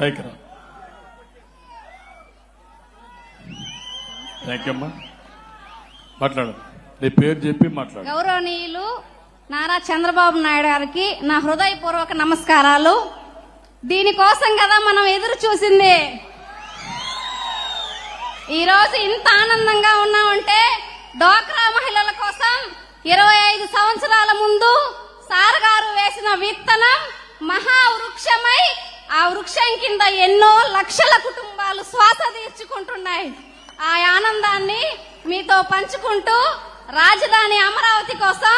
Thank you అమ్మా. మాట్లాడు, నీ పేరు చెప్పి మాట్లాడు. గౌరవనీయులు నారా చంద్రబాబు నాయుడు గారికి నా హృదయపూర్వక నమస్కారాలు. దీనికోసం కదా మనం ఎదురు చూసింది. ఈరోజు ఇంత ఆనందంగా ఉన్నామంటే డ్వాక్రా మహిళల కోసం 25 సంవత్సరాల ముందు సార్ గారు వేసిన విత్తనం మహావృక్షమై ఆ వృక్షం కింద ఎన్నో లక్షల కుటుంబాలు శ్వాస తీర్చుకుంటున్నాయి. ఆ ఆనందాన్ని మీతో పంచుకుంటూ రాజధాని అమరావతి కోసం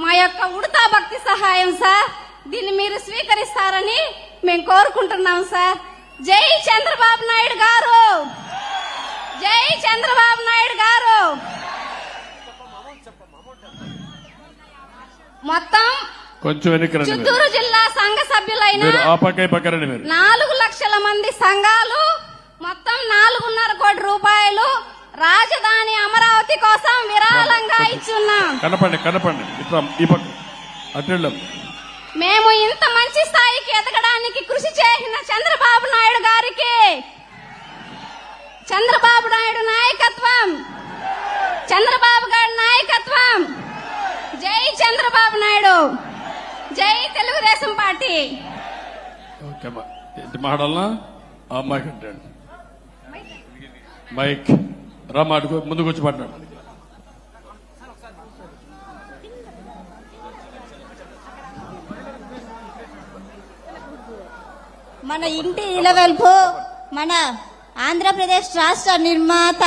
మా యొక్క ఉడతా భక్తి సహాయం సార్, దీన్ని మీరు స్వీకరిస్తారని మేము కోరుకుంటున్నాం సార్. జై చంద్రబాబు నాయుడు గారు, జై చంద్రబాబు నాయుడు గారు. మొత్తం కొంచెం చిత్తూరు జిల్లా సంఘ సభ్యులైన 4 లక్షల మంది సంఘాలు మొత్తం 4.5 కోట్ల రూపాయలు రాజధాని అమరావతి కోసం విరాళంగా ఇచ్చున్నాం. మేము ఇంత మంచి స్థాయికి ఎదగడానికి కృషి చేసిన చంద్రబాబు నాయుడు గారికి, చంద్రబాబు నాయుడు నాయకత్వం, చంద్రబాబు గారి నాయకత్వం. జై చంద్రబాబు నాయుడు, జై తెలుగుదేశం పార్టీ. మాట్లాడాలా అమ్మాయి కంటాడు మైక్ రా, మాట్లాడుకో, ముందుకు వచ్చి మాట్లాడు. మన ఇంటి ఇలవెల్పు మన ఆంధ్రప్రదేశ్ రాష్ట్ర నిర్మాత